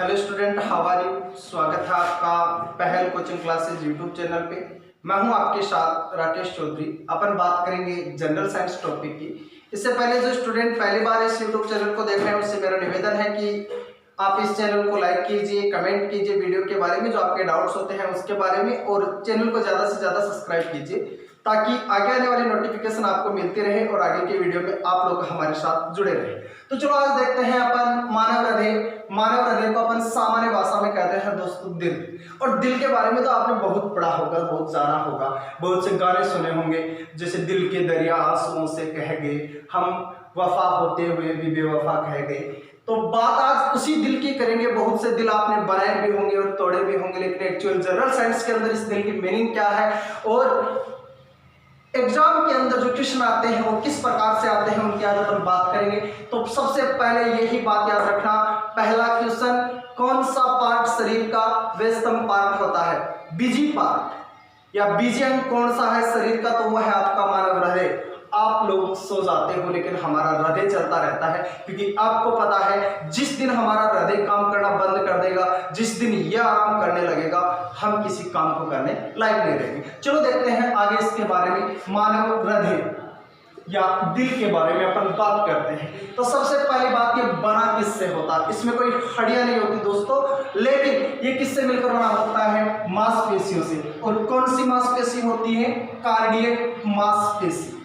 Hello student, how are you. स्वागत है आपका पहल कोचिंग क्लासेज यूट्यूब चैनल पे। मैं हूं आपके साथ राकेश चौधरी। अपन बात करेंगे जनरल साइंस टॉपिक की। इससे पहले जो स्टूडेंट पहली बार इस यूट्यूब चैनल को देख रहे हैं उससे मेरा निवेदन है कि आप इस चैनल को लाइक कीजिए, कमेंट कीजिए वीडियो के बारे में, जो आपके डाउट्स होते हैं उसके बारे में, और चैनल को ज़्यादा से ज़्यादा सब्सक्राइब कीजिए ताकि आगे आने वाली नोटिफिकेशन आपको मिलती रहे और आगे के वीडियो में आप लोग हमारे साथ जुड़े रहे। तो चलो आज देखते हैं अपन मानव हृदय। मानव हृदय को अपन सामान्य भाषा में कहते हैं दोस्तों दिल। और दिल के बारे में तो आपने बहुत पढ़ा होगा, बहुत जाना होगा, बहुत से गाने सुने होंगे, जैसे दिल के दरिया आंसुओं से कह गए, हम वफा होते हुए भी बेवफा कह गए। तो बात आज उसी दिल की करेंगे। बहुत से दिल आपने बनाए भी होंगे और तोड़े भी होंगे, लेकिन एक्चुअल जनरल साइंस के अंदर इस दिल की मीनिंग क्या है और एग्जाम के अंदर जो क्वेश्चन आते हैं वो किस प्रकार से आते हैं उनकी आज अपन बात करेंगे। तो सबसे पहले यही बात याद रखना, पहला क्वेश्चन, कौन सा पार्ट शरीर का व्यस्तम पार्ट होता है? बिजी पार्ट या बिजी अंग कौन सा है शरीर का? तो वह है आपका मानव हृदय। आप लोग सो जाते हो लेकिन हमारा हृदय चलता रहता है, क्योंकि आपको पता है जिस दिन हमारा हृदय काम करना बंद कर देगा, जिस दिन यह आराम करने लगेगा, हम किसी काम को करने लायक नहीं रहेंगे। चलो देखते हैं आगे इसके बारे में। मानव हृदय या दिल के बारे में अपन बात करते हैं। तो सबसे पहली बात, ये बना किससे होता है? इसमें कोई हड्डियां नहीं होती दोस्तों, लेकिन ये किससे मिलकर बना होता है? मांसपेशियों से। और कौन सी मांसपेशी होती है? कार्डियक मांसपेशी।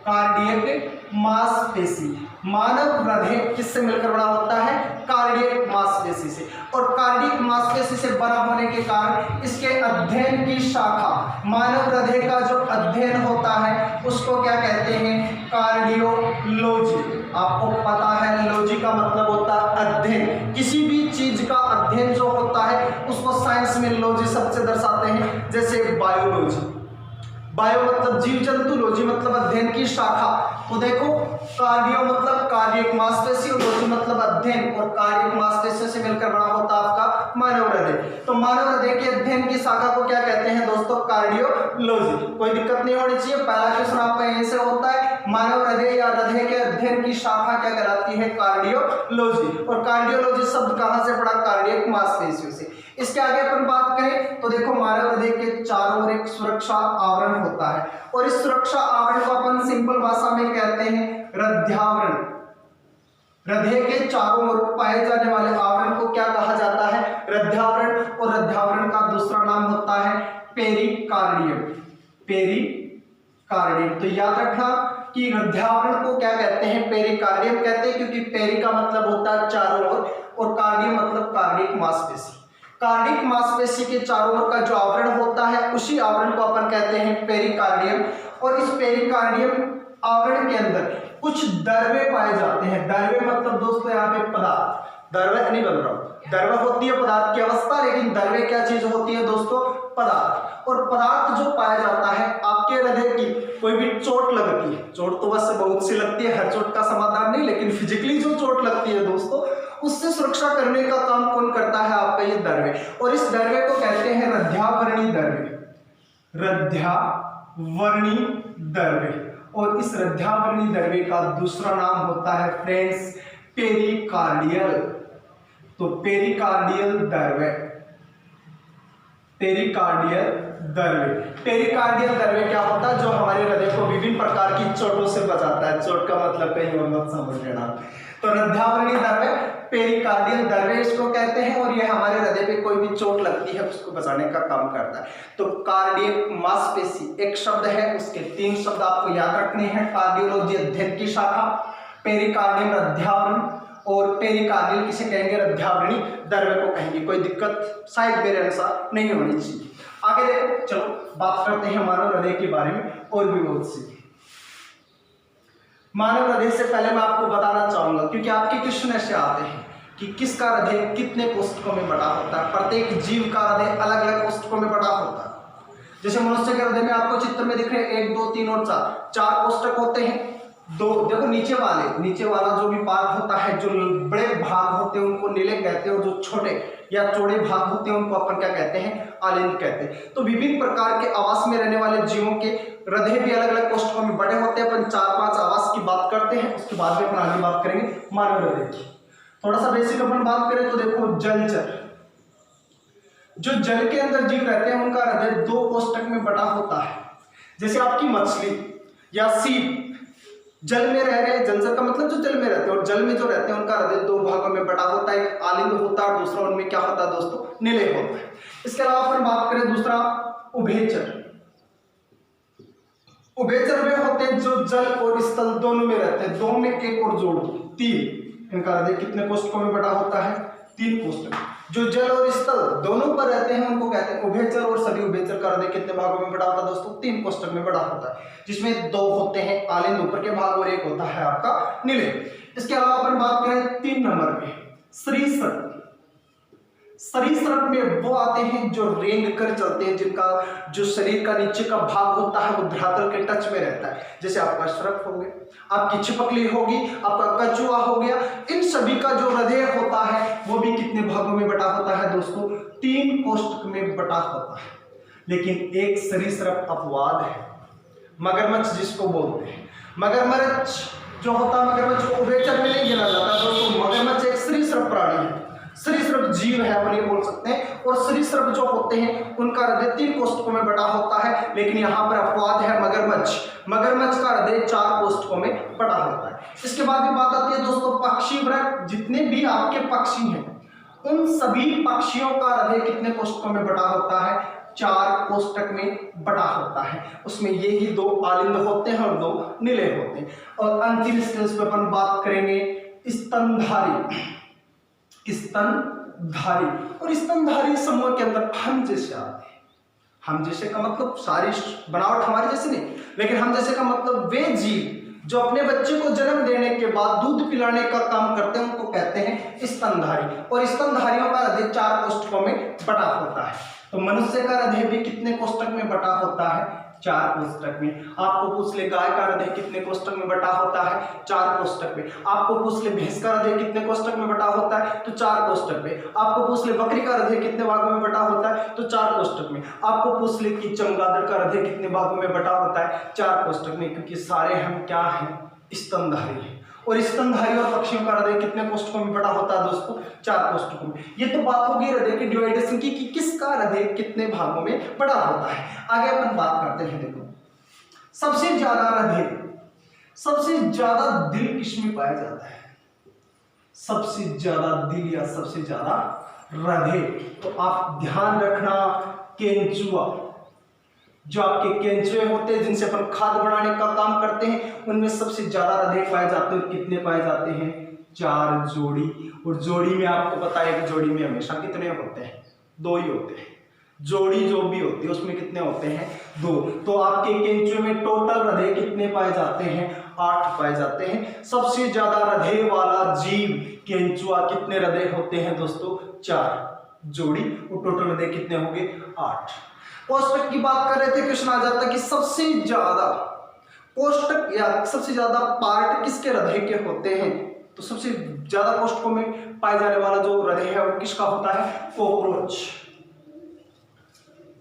कार्डियक मांसपेशी। मानव हृदय किससे मिलकर बना होता है? कार्डियक मांसपेशी से। और कार्डियक मांसपेशी से बना होने के कारण इसके अध्ययन की शाखा, मानव हृदय का जो अध्ययन होता है उसको क्या कहते हैं? कार्डियोलॉजी। आपको पता है लॉजी का मतलब होता है अध्ययन। किसी भी चीज का अध्ययन जो होता है उसको साइंस में लॉजी शब्द से दर्शाते हैं। जैसे बायोलॉजी, बायो मतलब जीव जंतु, लॉजी मतलब अध्ययन की शाखा। तो देखो, कार्डियो मतलब कार्डियक मांसपेशी और लॉजी मतलब अध्ययन, और कार्डियक मांसपेशी से मिलकर बना होता है आपका मानव हृदय। तो मानव हृदय के अध्ययन की शाखा को क्या कहते हैं दोस्तों? कार्डियोलॉजी। कोई दिक्कत नहीं होनी चाहिए। पहला क्वेश्चन आपका यहीं से होता है, मानव हृदय या हृदय के अध्ययन की शाखा क्या कहलाती है? कार्डियोलॉजी। और कार्डियोलॉजी शब्द कहां से पड़ा? कार्डियक मांसपेशियों से। इसके आगे अपन बात करें तो देखो, मानव हृदय के चारों ओर एक सुरक्षा आवरण होता है, और इस सुरक्षा आवरण को अपन सिंपल भाषा में कहते हैं हृदयावरण। हृदय के चारों ओर पाए जाने वाले आवरण को क्या कहा जाता है? हृदयावरण। और हृदयावरण का दूसरा नाम होता है पेरिकार्डियम। पेरिकार्डियम। तो याद रखना कि हृदयावरण को क्या कहते हैं? पेरिकार्डियम कहते हैं, क्योंकि पेरी का मतलब होता है चारों ओर और कार्डियम मतलब कार्डियक मांसपेशी। कार्डियक मांसपेशी के चारों ओर का जो आवरण होता है उसी आवरण को अपन कहते हैं पेरिकार्डियम। और इस पेरिकार्डियम आवरण के अंदर कुछ द्रव्य पाए जाते हैं। द्रव्य मतलब दोस्तों यहाँ पे पदार्थ, द्रव्य नहीं बोल रहा हूं, द्रव्य होती है पदार्थ की अवस्था, लेकिन द्रव्य क्या चीज होती है दोस्तों? पदार्थ। और पदार्थ जो पाया जाता है आपके हृदय की, कोई भी चोट लगती है, चोट तो वैसे बहुत सी लगती है, हर चोट का समाधान नहीं, लेकिन फिजिकली जो चोट लगती है दोस्तों उससे सुरक्षा करने का काम कौन करता है? आपका ये द्रव्य। और इस द्रव्य को कहते हैं हृदयावरणी द्रव्य। हृदयावरणी द्रव्य। और इस हृदयावरणी द्रव्य का दूसरा नाम होता है फ्रेंड्स पेरिकार्डियल। तो पेरिकार्डियल द्रव्य, पेरिकार्डियल द्रव्य। पेरिकार्डियल द्रव्य क्या होता है? जो हमारे हृदय को विभिन्न प्रकार की चोटों से बचाता है। चोट का मतलब कहीं और मत समझ लेना। तो हृदयावरणी द्रव्य पेरिकार्डियल द्रव्य इसको कहते हैं, और यह हमारे हृदय पे कोई भी चोट लगती है उसको बचाने का काम करता है। तो कार्डियक मांसपेशी एक शब्द है, उसके 3 शब्द आपको याद रखने हैं। कार्डियोलॉजी अध्ययन की शाखा, पेरिकार्डियम हृदयावरण, और पेरिकार्डियल किसे कहेंगे? हृदयावरणी द्रव्य को कहेंगे। कोई दिक्कत शायद मेरे अनुसार नहीं होनी चाहिए। आगे देखो, चलो बात करते हैं मानव हृदय के बारे में और भी बहुत सी। मानव हृदय से पहले मैं आपको बताना चाहूंगा, क्योंकि आपके क्वेश्चन ऐसे आते हैं कि किसका हृदय कितने कोष्ठकों में बटा होता है। प्रत्येक जीव का हृदय अलग अलग कोष्ठकों में बटा होता है। जैसे मनुष्य के हृदय में आपको चित्र में दिख रहे हैं 1, 2, 3 और 4 कोष्ठक होते हैं। दो देखो, नीचे वाला जो भी पार्ट होता है, जो बड़े भाग होते हैं उनको नीले कहते हैं, और जो छोटे या चौड़े भाग होते हैं उनको अपन क्या कहते हैं? आलिंद कहते हैं। तो विभिन्न प्रकार के आवास में रहने वाले जीवों के हृदय भी अलग अलग कोष्ठकों में बड़े होते हैं। अपन 4-5 आवास की बात करते हैं, उसके बाद में अपन आगे बात करेंगे मानव हृदय की। थोड़ा सा बेसिक अपन बात करें तो देखो, जलचर, जो जल के अंदर जीव रहते हैं उनका हृदय 2 कोष्ठक में बटा होता है। जैसे आपकी मछली या सीप जल में रह रहे हैं, जलचर का मतलब जो जल में रहते हैं, और जल में जो रहते हैं उनका हृदय 2 भागों में बटा होता है, एक आलिंग होता है और दूसरा उनमें क्या होता है दोस्तों, निलय होता है। इसके अलावा अपन बात करें दूसरा, उभयचर। उभयचर वे होते हैं जो जल और स्थल दोनों में रहते हैं, 2 में 1 और जोड़ 3, इनका हृदय कितने कोष्ठकों में बटा होता है, 3 कोष्ठक। जो जल और स्थल दोनों पर रहते हैं उनको कहते हैं उभयचर, और सभी उभयचर का हृदय कितने भागों में बटा होता है दोस्तों, 3 कोष्ठक में बटा होता है, जिसमें 2 होते हैं आलिंद ऊपर के भाग और 1 होता है आपका निलय। इसके अलावा अपन बात करें 3 नंबर में, सरीसृप। सरीसृप में वो आते हैं जो रेंग कर चलते हैं, जिनका जो शरीर का नीचे का भाग होता है वो धरातल के टच में रहता है। जैसे आपका सर्प हो गया, आपकी छिपकली होगी, आपका कछुआ हो गया, इन सभी का जो हृदय होता है वो भी कितने भागों में बटा होता है दोस्तों, 3 कोष्ठक में बटा होता है। लेकिन एक सरीसृप अपवाद है, मगरमच्छ जिसको बोलते हैं। मगरमच्छ जो होता है, मगरमच्छ को उभयचर में नहीं गिना जाता दोस्तों। मगरमच्छ एक सरीसृप प्राणी है, सरीसृप जीव है अपन ये बोल सकते हैं, और सरीसृप जो होते हैं उनका हृदय 3 कोष्ठकों में बटा होता है। लेकिन यहाँ पर अपवाद है मगरमच्छ, मगरमच्छ का हृदय 4 कोष्ठकों में बटा होता है। इसके बाद भी बात आती है दोस्तों पक्षी वर्ग, जितने भी आपके पक्षी हैं उन सभी पक्षियों का हृदय कितने कोष्ठकों में बटा होता है, 4 कोष्ठक में बटा होता है। उसमें ये ही 2 आलिंद होते हैं और 2 निलय होते हैं। और अंतिम स्टेज पे अपन बात करेंगे स्तनधारी। स्तनधारी और स्तनधारी समूह के अंदर हम जैसे आते हैं। हम जैसे का मतलब सारी बनावट हमारे जैसे नहीं, लेकिन हम जैसे का मतलब वे जीव जो अपने बच्चे को जन्म देने के बाद दूध पिलाने का काम करते हैं उनको कहते हैं स्तनधारी। और स्तनधारियों का हृदय 4 कोष्ठकों में बटा होता है। तो मनुष्य का हृदय भी कितने कोष्ठक में बटा होता है, 4 कोष्ठक में। आपको पूछ ले गाय का हृदय कितने कोष्ठक में बटा होता है, 4 कोष्ठक में। आपको पूछ ले भैंस का हृदय कितने कोष्ठक में बटा होता है, तो 4 कोष्ठक में। आपको पूछ ले बकरी का हृदय कितने भागों में बटा होता है, तो 4 कोष्ठक में। आपको पूछ ले कि चमगादड़ का हृदय कितने भागों में बटा होता है, 4 कोष्ठक में, क्योंकि सारे हम क्या हैं, स्तनधारी हैं। और स्तनधारी और पक्षियों का हृदय कितने कोष्ठकों में बटा होता है दोस्तों, 4 कोष्ठकों में। ये तो बात होगी हृदय की डिवाइडेशन की कि किसका हृदय कितने भागों में बटा होता है। आगे अपन बात करते हैं। देखो सबसे ज्यादा हृदय, सबसे ज्यादा दिल किसमें पाया जाता है, सबसे ज्यादा दिल या सबसे ज्यादा हृदय, तो आप ध्यान रखना केंचुआ। जो आपके केंचुए होते हैं जिनसे अपन खाद बनाने का काम करते हैं, उनमें सबसे ज्यादा हृदय पाए जाते हैं। कितने पाए जाते हैं, 4 जोड़ी। और जोड़ी में आपको पता है कि जोड़ी में हमेशा कितने होते हैं, 2 ही होते हैं। जोड़ी जो भी होती है उसमें कितने होते हैं, 2। तो आपके केंचुए में टोटल हृदय कितने पाए जाते हैं, 8 पाए जाते हैं। सबसे ज्यादा हृदय वाला जीव केंचुआ। कितने हृदय होते हैं दोस्तों, 4 जोड़ी, और टोटल हृदय कितने होंगे, 8। कोष्ठक की बात कर रहे थे, क्वेश्चन आ जाता कि सबसे ज्यादा कोष्ठक या सबसे ज्यादा पार्ट किसके हृदय के होते हैं, तो सबसे ज्यादा कोष्ठकों में पाए जाने वाला जो हृदय है वो किसका होता है, कॉकरोच।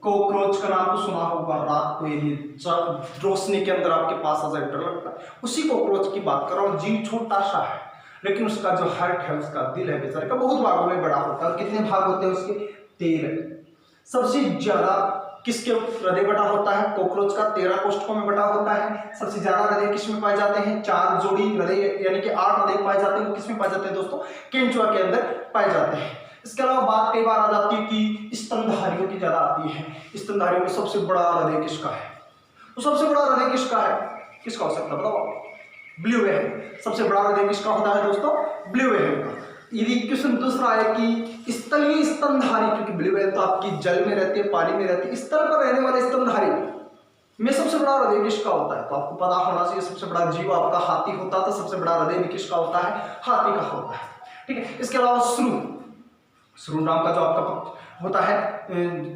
कॉकरोच का नाम तो सुना होगा, रात को यदि रोशनी के अंदर आपके पास आ जाए डर लगता है, उसी कॉकरोच की बात कर रहा हूँ। जीव छोटा सा है लेकिन उसका जो हार्ट है, उसका दिल है बेचारे का, बहुत भागों में बड़ा होता है। कितने भाग होते हैं उसके, 13। सबसे ज्यादा किसके हृदय बटा होता है, कॉकरोच का 13 कोष्ठकों में बटा होता है। सबसे ज्यादा हृदय किसमें पाए जाते हैं, 4 जोड़ी हृदय यानी कि 8 हृदय पाए जाते हैं। किसमें पाए जाते हैं दोस्तों, केंचुआ के अंदर पाए जाते हैं। इसके अलावा बात कई बार आ जाती है कि स्तनधारियों की ज्यादा आती है। स्तनधारियों में सबसे बड़ा हृदय किसका है, तो सबसे बड़ा हृदय किसका है, किसका हो सकता है बताओ, ब्लू व्हेल। सबसे बड़ा हृदय किसका होता है दोस्तों, ब्लू व्हेल का। यदि क्वेश्चन दूसरा है कि स्थलीय स्तनधारी, क्योंकि ब्लू व्हेल तो आपकी जल में रहती है, पानी में रहती है, स्थल पर रहने वाले स्तनधारी में सबसे बड़ा हृदय किसका होता है, तो आपको पता होना चाहिए। सबसे बड़ा जीव आपका हाथी होता है, तो सबसे बड़ा हृदय भी किसका होता है, हाथी का होता है। ठीक है। इसके अलावा श्रू नाम का जो आपका होता है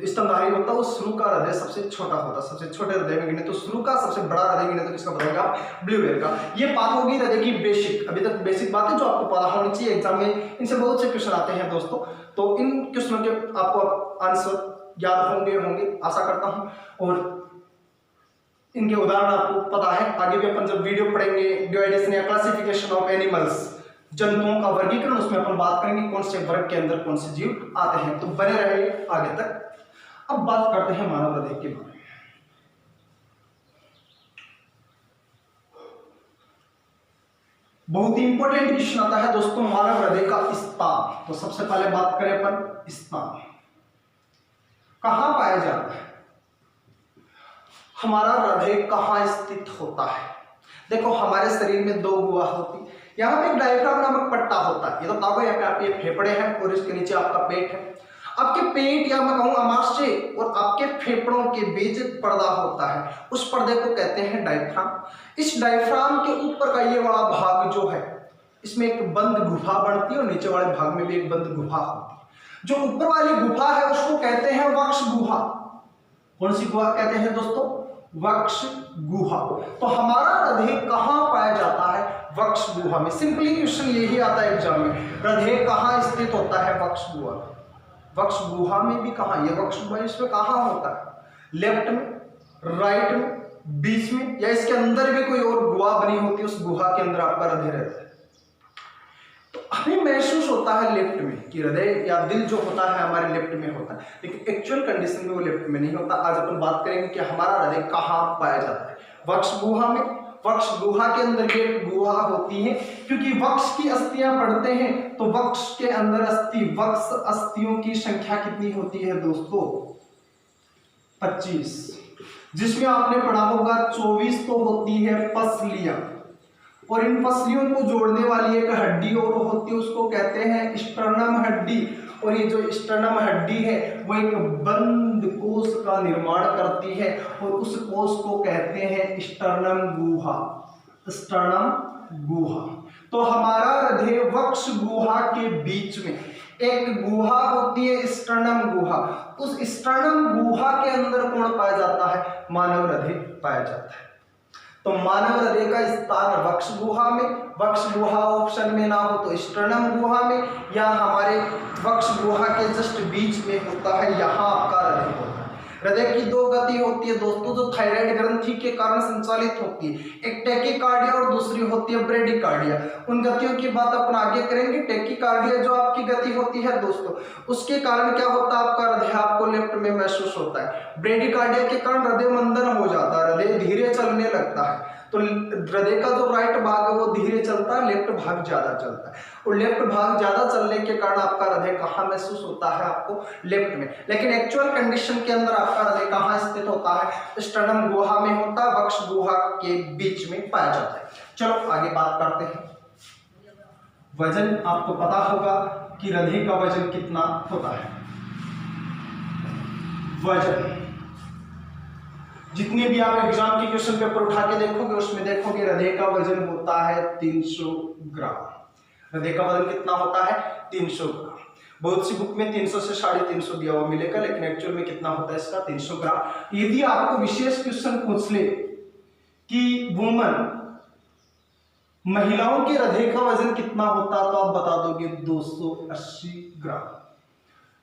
स्तनधारी होता है, वो श्रू का हृदय सबसे छोटा होता है। सबसे छोटे हृदय में गिने तो श्रू का, सबसे बड़ा हृदय गिने तो किसका बताएगा, ब्लू व्हेल का। ये बात होगी हृदय की बेसिक, अभी तक बेसिक बात है जो आपको पता होनी चाहिए। एग्जाम में इनसे बहुत से क्वेश्चन आते हैं दोस्तों, तो इन क्वेश्चनों के आपको आंसर याद होंगे आशा करता हूँ, और इनके उदाहरण आपको पता है। आगे भी अपन जब वीडियो पढ़ेंगे डिवाइडेशन या क्लासिफिकेशन ऑफ एनिमल्स, जंतुओं का वर्गीकरण, उसमें अपन बात करेंगे कौन से वर्ग के अंदर कौन से जीव आते हैं। तो बने रहिए आगे तक। अब बात करते हैं मानव हृदय के बारे में। बहुत ही इंपॉर्टेंट क्वेश्चन आता है दोस्तों, मानव हृदय का स्थान। तो सबसे पहले बात करें अपन स्थान, कहां पाया जाता है, हमारा हृदय कहां स्थित होता है। देखो हमारे शरीर में दो गुहा होती है, यहाँ पे एक डायफ्राम नामक पट्टा होता है, ये तो ताको यहाँ पे आपके फेफड़े हैं और इसके नीचे आपका पेट है। आपके पेट या मैं कहूँ अमाशय और आपके फेफड़ों के बीच एक पर्दा होता है, उस पर्दे को कहते हैं डायफ्राम। इस डायफ्राम के ऊपर का ये वाला भाग जो है, इसमें एक बंद गुफा बनती है और नीचे वाले भाग में भी एक बंद गुफा होती है। जो ऊपर वाली गुफा है उसको कहते हैं वक्ष गुहा। कौन सी गुहा कहते हैं दोस्तों? वक्ष गुहा। तो हमारा हृदय कहां पाया जाता है? वक्ष गुहा में। सिंपली क्वेश्चन यही आता है एग्जाम में, हृदय कहां स्थित होता है? वक्ष गुहा। वक्ष गुहा में भी कहां? ये वक्ष गुहा इसमें कहां होता है? लेफ्ट में, राइट में, बीच में, या इसके अंदर भी कोई और गुहा बनी होती है, उस गुहा के अंदर आपका हृदय रहता है। तो हमें महसूस होता है लेफ्ट में कि हृदय या दिल जो होता है हमारे लेफ्ट में होता है, लेकिन एक्चुअल कंडीशन में वो लेफ्ट में नहीं होता। आज अपन बात करेंगे कि हमारा हृदय कहां पाया जाता है। वक्ष गुहा में। वक्ष गुहा के अंदर एक गुहा होती है, क्योंकि वक्ष की अस्थियां पढ़ते हैं तो वक्ष के अंदर अस्थि, वक्ष अस्थियों की संख्या कितनी होती है दोस्तों? 25, जिसमें आपने पढ़ा होगा 24 तो होती है पसलियां, और इन पसलियों को जोड़ने वाली एक हड्डी और होती है, उसको कहते हैं स्टर्नम हड्डी। और ये जो स्टर्नम हड्डी है वो एक बंद कोश का निर्माण करती है और उस कोश को कहते हैं स्टर्नम गुहा। स्टर्नम गुहा। तो हमारा हृदय वक्ष गुहा के बीच में एक गुहा होती है, स्टर्नम गुहा। उस स्टर्नम गुहा के अंदर कौन पाया जाता है? मानव हृदय पाया जाता है। तो मानव हृदय का स्थान वक्ष गुहा में, वक्ष गुहा ऑप्शन में ना हो तो स्टर्नम गुहा में, या हमारे वक्ष गुहा के जस्ट बीच में होता है, यहाँ आपका हृदय होता है। हृदय की दो गति होती है दोस्तों, जो थायराइड ग्रंथि के कारण संचालित होती है, एक टैकीकार्डिया और दूसरी होती है ब्रेडिकार्डिया। उन गतियों की बात अपन आगे करेंगे। टैकीकार्डिया जो आपकी गति होती है दोस्तों, उसके कारण क्या होता है? आपका हृदय आपको लेफ्ट में महसूस होता है। ब्रेडिकार्डिया के कारण हृदय मंदन हो जाता है, हृदय धीरे चलने लगता है। तो हृदय का जो राइट भाग है वो धीरे चलता है, लेफ्ट भाग ज्यादा चलता है, और लेफ्ट भाग ज्यादा चलने के कारण आपका हृदय कहाँ महसूस होता है? आपको लेफ्ट में। लेकिन एक्चुअल कंडीशन के अंदर आपका हृदय कहाँ स्थित होता है? स्टर्नम गुहा में होता है, वक्ष गुहा के बीच में पाया जाता है। चलो आगे बात करते हैं। वजन आपको पता होगा कि हृदय का वजन कितना होता है। वजन जितने भी आप एग्जाम के क्वेश्चन पेपर उठा के देखोगे उसमें देखोगे हृदय का वजन होता है 300 ग्राम। हृदय का वजन कितना होता है? 300 ग्राम। बहुत सी बुक में 300 से 350 दिया हुआ मिलेगा, लेकिन एक्चुअल में कितना होता है इसका? 300 ग्राम। यदि आपको विशेष क्वेश्चन पूछ ले कि वुमन, महिलाओं के हृदय का वजन कितना होता, तो आप बता दोगे 280 ग्राम।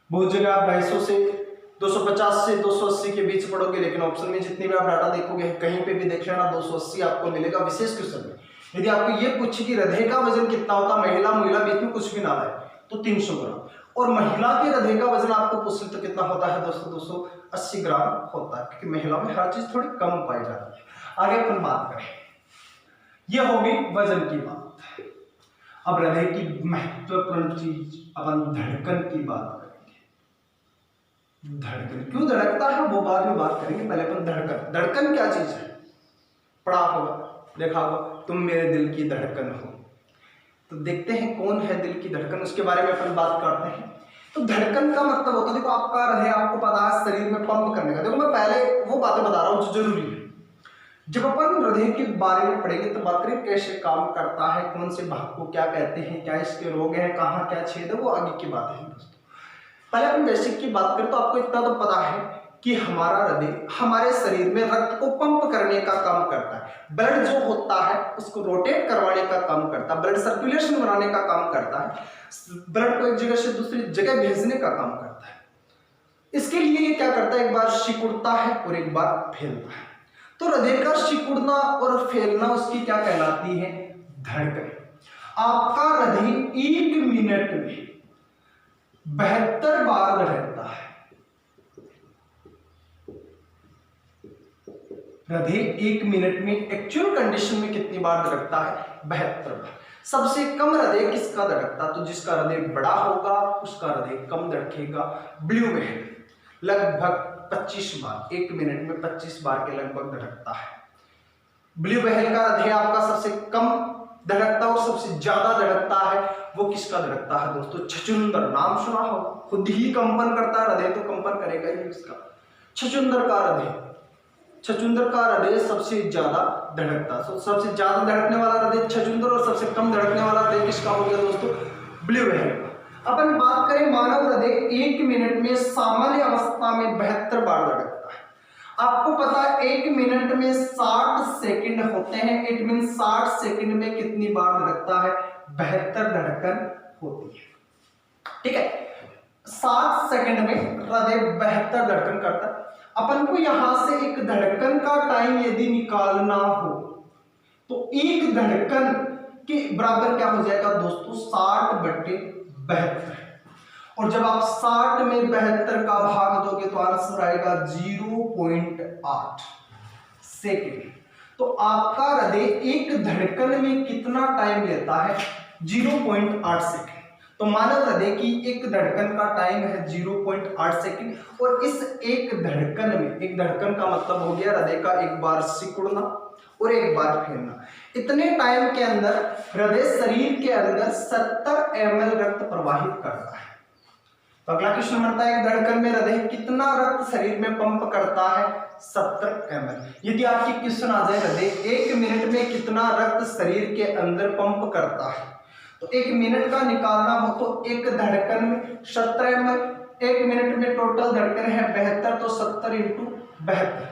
बहुत जगह आप 250 से 250 से 280 के बीच पढ़ोगे, लेकिन ऑप्शन में जितनी भी आप डाटा देखोगे कहीं पे भी देख लेना 280 आपको मिलेगा विशेष क्वेश्चन में। यदि आपको ये पूछे कि हृदय का वजन कितना होता, महिला बीच में कुछ भी ना आए तो 300 ग्राम, और महिला के हृदय का वजन आपको पूछे तो कितना होता है दोस्तों? 280 ग्राम होता है, क्योंकि महिला में हर चीज थोड़ी कम पाई जाती है। आगे अपन बात करें, यह होगी वजन की बात। अब हृदय की महत्वपूर्ण चीज अपन धड़कन की बात करेंगे। धड़कन क्यों धड़कता है वो बाद में बात करेंगे, पहले अपन धड़कन। धड़कन क्या चीज है? पढ़ा होगा, देखा होगा, तुम मेरे दिल की धड़कन हो। तो देखते हैं कौन है दिल की धड़कन, उसके बारे में अपन बात करते हैं। तो धड़कन का मतलब होता है, देखो आपका हृदय आपको पता है शरीर में पंप करने का। देखो मैं पहले वो बातें बता रहा हूँ जो जरूरी है। जब अपन हृदय के बारे में पढ़ेंगे तो बात करें कैसे काम करता है, कौन से भाग को क्या कहते हैं, क्या इसके रोग हैं, कहाँ क्या छेद है, वो आगे की बातें हैं दोस्तों। पहले अपन बेसिक की बात करें तो आपको इतना तो पता है कि हमारा हृदय हमारे शरीर में रक्त को पंप करने का काम करता है। ब्लड जो होता है उसको रोटेट करवाने का काम करता है, ब्लड सर्कुलेशन बनाने का काम करता है, ब्लड को एक जगह से दूसरी जगह भेजने का काम करता है। इसके लिए ये क्या करता है? एक बार सिकुड़ता है और एक बार फैलता है। तो हृदय का सिकुड़ना और फैलना उसकी क्या कहलाती है? धड़कन। आपका हृदय 1 मिनट में 72 बार धड़कता है। हृदय 1 मिनट में एक्चुअल कंडीशन में कितनी बार धड़कता है? 72 बार। सबसे कम हृदय किसका धड़कता? तो जिसका हृदय बड़ा होगा उसका हृदय कम धड़केगा। ब्लू व्हेल लगभग 25 बार, 1 मिनट में 25 बार के लगभग धड़कता है। ब्लू व्हेल का हृदय आपका सबसे कम धड़कता और सबसे ज्यादा धड़कता है वो किसका धड़कता है दोस्तों? छछूंदर। नाम सुना हो, खुद ही कंपन करता है, हृदय तो कंपन करेगा ही इसका। छछूंदर का हृदय, छछूंदर का हृदय सबसे ज्यादा धड़कता है। सबसे ज्यादा धड़कने वाला हृदय छछूंदर और सबसे कम धड़कने वाला हृदय किसका हो गया दोस्तों? ब्लू व्हेल का। अपन बात करें मानव हृदय 1 मिनट में सामान्य अवस्था में 72 बार धड़कता है। आपको पता है 1 मिनट में 60 सेकंड होते हैं। इट मीन 60 सेकंड में कितनी बार धड़कता है? 72 धड़कन होती है। ठीक है, 60 सेकंड में हृदय 72 धड़कन करता है। अपन को यहां से एक धड़कन का टाइम यदि निकालना हो तो एक धड़कन के बराबर क्या हो जाएगा दोस्तों? 60/72। और जब आप 60 में 72 का भाग दोगे तो आंसर आएगा 0.8 सेकेंड। तो आपका हृदय एक धड़कन में कितना टाइम लेता है? 0.8 सेकेंड। तो मानव हृदय की एक धड़कन का टाइम है 0.8 सेकेंड। और इस एक धड़कन में, एक धड़कन का मतलब हो गया हृदय का एक बार सिकुड़ना और एक बार फैलना। इतने टाइम के अंदर हृदय शरीर के अंदर 70 ml रक्त प्रवाहित करता है। तो अगला क्वेश्चन बनता है एक धड़कन में हृदय कितना रक्त शरीर में पंप करता है? 70 ml। यदि आपकी क्वेश्चन आ जाए हृदय 1 मिनट में कितना रक्त शरीर के अंदर पंप करता है, तो 1 मिनट का निकालना हो तो एक धड़कन में 70 ml। 1 मिनट में टोटल धड़कन है 72, तो 70 × 72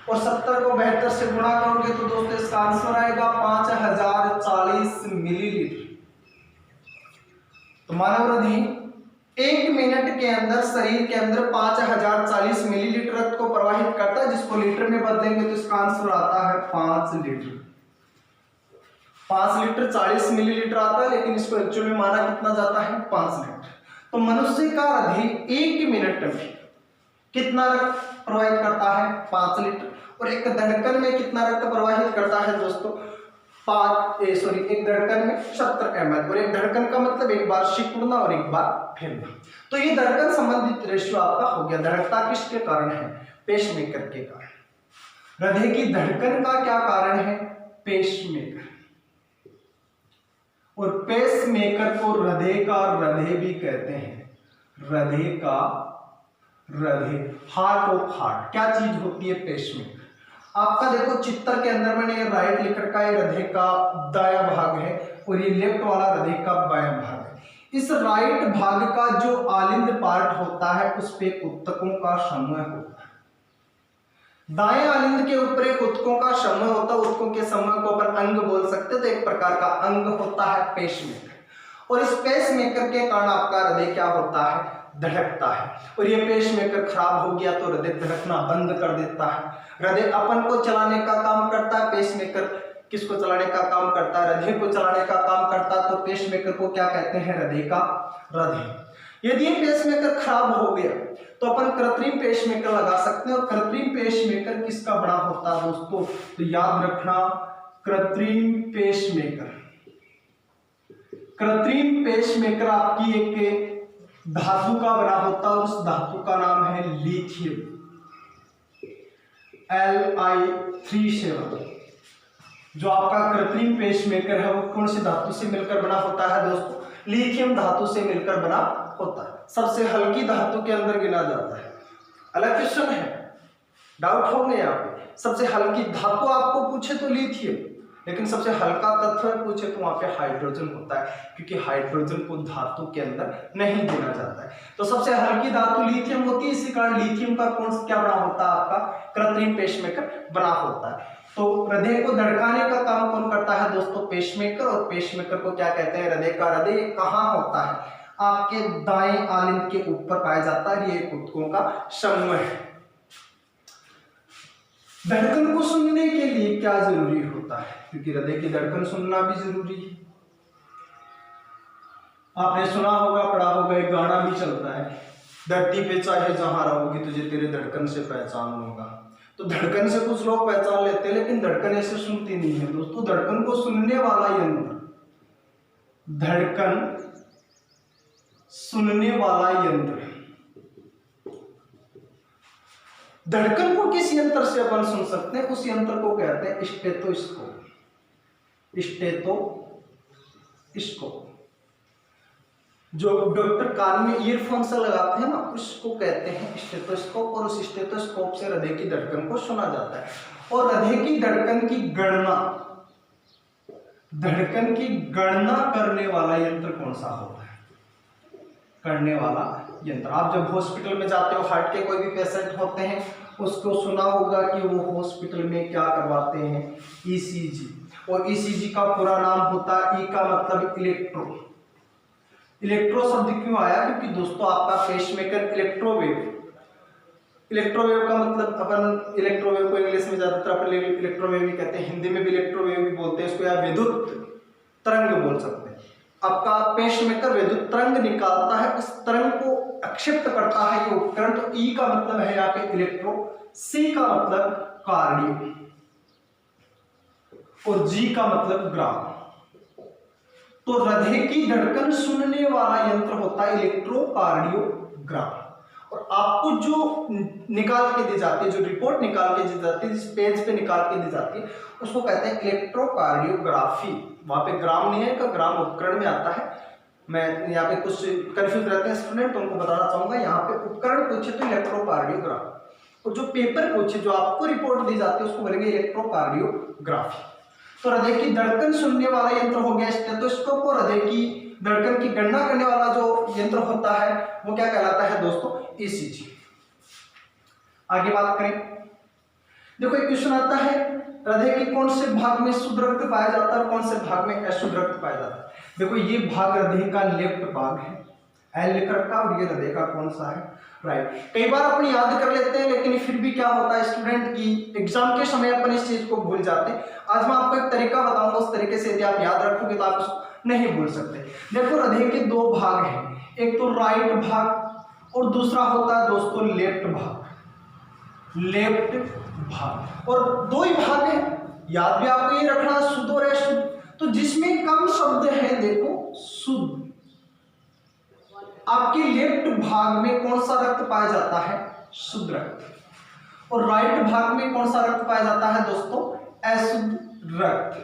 और 70 को 72 से गुणा करोगे तो दोस्तों इसका आंसर आएगा 5040 मिलीलीटर। तो मानव हृदय 1 मिनट के अंदर शरीर के अंदर 5040 मिलीलीटर रक्त को प्रवाहित करता है, जिसको लीटर में बदलेंगे तो इसका आंसर आता है 5 लीटर। 5 लीटर 40 मिलीलीटर आता है, लेकिन इसको एक्चुअल में माना कितना जाता है? 5 लीटर। तो मनुष्य का हृदय 1 मिनट में कितना रक्त प्रवाहित करता है? 5 लीटर। और एक धड़कन में कितना रक्त प्रवाहित करता है दोस्तों? एक धड़कन में 70 ml। और एक धड़कन का मतलब एक बार सिकुड़ना और एक बार फैलना। तो ये धड़कन संबंधित रेशियो आपका हो गया। धड़कता किसके कारण है? पेसमेकर के कारण। हृदय की धड़कन का क्या कारण है? पेसमेकर। और पेसमेकर को हृदय का हृदय भी कहते हैं। हृदय का हृदय, हार्ट ऑफ हार्ट। क्या चीज होती है पेसमेकर? आपका देखो चित्र के अंदर मैंने ये राइट लिख रखा है, हृदय का दायां भाग है और ये लेफ्ट वाला हृदय का बायां भाग है। इस राइट भाग का जो आलिंद पार्ट होता है उस पे ऊतकों का समूह होता है। दाएं आलिंद के ऊपर एक ऊतकों का समूह होता है। ऊतकों के समूह को अपन अंग बोल सकते हैं। तो एक प्रकार का अंग होता है पेसमेकर। और इस पेसमेकर के कारण आपका हृदय क्या होता है? धड़कता है। और ये पेसमेकर खराब हो गया तो हृदय धड़कना बंद कर देता है। हृदय अपन को चलाने का काम करता है, पेसमेकर किसको चलाने का काम करता है? हृदय को चलाने का काम करता है। तो पेसमेकर को क्या कहते हैं? हृदय का हृदय। यदि ये पेसमेकर खराब हो गया तो अपन कृत्रिम पेसमेकर लगा सकते हैं। और कृत्रिम पेसमेकर किसका बना होता है दोस्तों? तो याद रखना, कृत्रिम पेसमेकर, कृत्रिम पेसमेकर आपकी एक धातु का बना होता है। उस धातु का नाम है लिथियम, Li37। जो आपका कृत्रिम पेसमेकर है वो कौन सी धातु से मिलकर बना होता है दोस्तों? लिथियम धातु से मिलकर बना होता है। सबसे हल्की धातु के अंदर गिना जाता है। अलग क्वेश्चन है, डाउट होंगे यहाँ पे। सबसे हल्की धातु आपको पूछे तो लिथियम, लेकिन सबसे हल्का तत्व पूछे तो वहां पे हाइड्रोजन होता है, क्योंकि हाइड्रोजन को धातु के अंदर नहीं गिना जाता है। तो सबसे हल्की धातु लिथियम होती है। इसी कारण लिथियम का कौन क्या बना होता है? आपका कृत्रिम पेसमेकर बना होता है। तो हृदय को धड़काने का काम कौन करता है दोस्तों? पेसमेकर। और पेसमेकर को क्या कहते हैं? हृदय का हृदय कहाँ होता है? आपके दाएं आलिंद के ऊपर पाया जाता है। ये ऊतकों का समूह है। धड़कन को सुनने के लिए क्या जरूरी होता है? क्योंकि हृदय की धड़कन सुनना भी जरूरी है। आपने सुना होगा, पढ़ा होगा, एक गाना भी चलता है, धरती पे चाहे जहां रहोगी तुझे तेरे धड़कन से पहचान लूंगा। तो धड़कन से कुछ लोग पहचान लेते हैं, लेकिन धड़कन ऐसे सुनती नहीं है दोस्तों। धड़कन को सुनने वाला यंत्र, धड़कन सुनने वाला यंत्र, धड़कन को किस यंत्र से अपन सुन सकते हैं, उस यंत्र को कहते हैं स्टेथोस्कोप। स्टेथोस्कोप जो डॉक्टर कान में ईयरफोन से लगाते हैं ना, उसको कहते हैं स्टेथोस्कोप। और उस स्टेथोस्कोप से हृदय की धड़कन को सुना जाता है। और हृदय की धड़कन की गणना, धड़कन की गणना करने वाला यंत्र कौन सा होता है? करने वाला यंत्र। आप जब हॉस्पिटल में जाते हो, हार्ट के कोई भी पेशेंट होते हैं, उसको सुना होगा कि वो हॉस्पिटल में क्या करवाते हैं, ईसीजी। और ईसीजी का पूरा नाम होता है, ई का मतलब इलेक्ट्रो। इलेक्ट्रो शब्द क्यों आया? क्योंकि दोस्तों आपका पेसमेकर इलेक्ट्रोवेव, इलेक्ट्रोवेव का मतलब अपन इलेक्ट्रोवेव को इंग्लिश में ज्यादातर अपन इलेक्ट्रोवेव ही कहते हैं, हिंदी में भी इलेक्ट्रोवेव भी बोलते हैं इसको, या विद्युत तरंग बोल सकते हैं। आपका पेसमेकर विद्युत तरंग निकालता है, उस तरंग को एक्सेप्ट करता है ये उपकरण। तो ई का मतलब है यहाँ पे इलेक्ट्रो, सी का मतलब कार्डियो और जी का मतलब ग्राम। तो हृदय की धड़कन सुनने वाला यंत्र होता है इलेक्ट्रोकार्डियोग्राम। और आपको जो निकाल के दी जाती है, जो रिपोर्ट निकाल के दी जाती है, जिस पेज पे निकाल के दी जाती है, उसको कहते हैं इलेक्ट्रोकार्डियोग्राफी। वहां पे ग्राम नहीं है, का ग्राम उपकरण में आता है। मैं यहाँ पे कुछ कंफ्यूज रहते हैं स्टूडेंट, उनको बताना चाहूंगा। यहाँ पे उपकरण पूछे तो इलेक्ट्रोकार्डियोग्राम, और जो पेपर पूछे, जो आपको रिपोर्ट दी जाती है, उसको बोलेंगे इलेक्ट्रोकार्डियोग्राफी। तो हृदय की धड़कन सुनने वाला यंत्र हो गया स्टेथोस्कोप। और हृदय की धड़कन की गणना करने वाला जो यंत्र होता है वो क्या कहलाता है दोस्तों? ईसीजी। आगे बात करें, देखो एक क्वेश्चन आता है, हृदय के कौन से भाग में शुद्ध रक्त पाया जाता है और कौन से भाग में अशुद्ध रक्त पाया जाता है? देखो ये भाग हृदय का लेफ्ट भाग है, एल लिख रखा, और ये हृदय का कौन सा है? राइट। कई बार अपन याद कर लेते हैं, लेकिन फिर भी क्या होता है स्टूडेंट की एग्जाम के समय अपन इस चीज को भूल जाते हैं। आज मैं आपको एक तरीका बताऊंगा, उस तरीके से यदि आप याद रखोगे तो आप उसको नहीं भूल सकते। देखो हृदय के दो भाग हैं, एक तो राइट भाग और दूसरा होता है दोस्तों लेफ्ट भाग। लेफ्ट भाग, और दो ही भाग है, याद भी आपको ये रखना, शुद्ध और अशुद्ध। तो जिसमें कम शब्द है देखो शुद्ध, आपके लेफ्ट भाग में कौन सा रक्त पाया जाता है? शुद्ध रक्त। और राइट भाग में कौन सा रक्त पाया जाता है दोस्तों? अशुद्ध रक्त।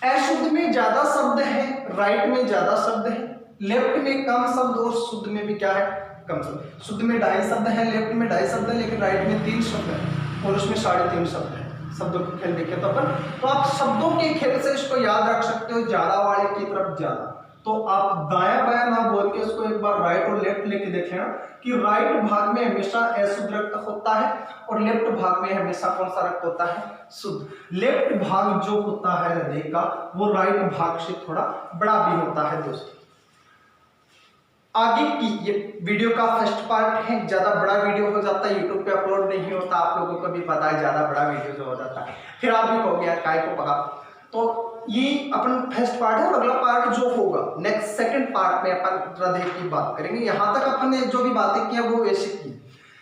अशुद्ध में ज्यादा शब्द है, राइट में ज्यादा शब्द है, लेफ्ट में कम शब्द, और शुद्ध में भी क्या है? कम शब्द। शुद्ध में 2.5 शब्द है, लेफ्ट में 2.5 शब्द है, लेकिन राइट में 3 शब्द है, और उसमें 3.5 शब्द है। शब्दों के खेल देखे तो अपन, तो आप शब्दों के खेल से इसको याद रख सकते हो, ज्यादा वाले की तरफ ज्यादा। तो आप दाया बाया ना बोल के इसको एक बार राइट और लेफ्ट लेके देख लेना कि राइट भाग में हमेशा अशुद्ध रक्त होता है और लेफ्ट भाग में हमेशा कौन सा रक्त होता है? शुद्ध। लेफ्ट भाग जो होता है हृदय का, वो राइट भाग से थोड़ा बड़ा भी होता है दोस्तों। आगे की ये वीडियो का फर्स्ट पार्ट है, ज्यादा बड़ा वीडियो हो जाता है, यूट्यूब पे अपलोड नहीं होता, आप लोगों को भी पता है, ज्यादा बड़ा वीडियो जो हो जाता है, फिर आप भी कहोगे यार काय को पका। तो ये अपन फर्स्ट पार्ट है, और अगला पार्ट जो होगा नेक्स्ट सेकंड पार्ट में अपन हृदय की बात करेंगे। यहाँ तक अपन ने जो भी बातें की है वो बेसिक की।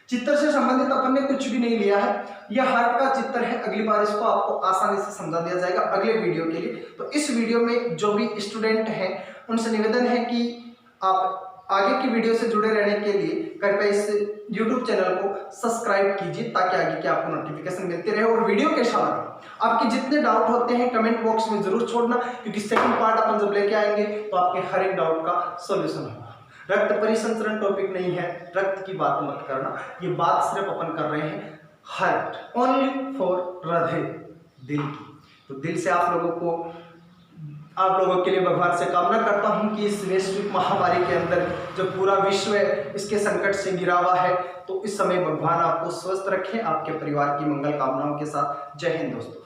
चित्र से संबंधित अपन ने कुछ भी नहीं लिया है, यह हार्ट का चित्र है। अगली बार इसको आपको आसानी से समझा दिया जाएगा अगले वीडियो के लिए। तो इस वीडियो में जो भी स्टूडेंट हैं उनसे निवेदन है कि आप आगे की वीडियो से जुड़े रहने के लिए कृपया इस YouTube चैनल को सब्सक्राइब कीजिए, ताकि आगे की आपको नोटिफिकेशन मिलती रहे। और वीडियो के साथ आपके जितने डाउट होते हैं कमेंट बॉक्स में जरूर छोड़ना, क्योंकि सेकंड पार्ट अपन जब लेके आएंगे तो आपके हर एक डाउट का सॉल्यूशन होगा। रक्त परिसंचरण टॉपिक नहीं है, रक्त की बात मत करना, ये बात सिर्फ अपन कर रहे हैं हार्ट, ओनली फॉर हृदय, दिल की। तो दिल से आप लोगों के लिए भगवान से कामना करता हूं कि इस वैश्विक महामारी के अंदर जो पूरा विश्व इसके संकट से घिरा हुआ है, तो इस समय भगवान आपको स्वस्थ रखें, आपके परिवार की मंगल कामनाओं के साथ। जय हिंद दोस्तों।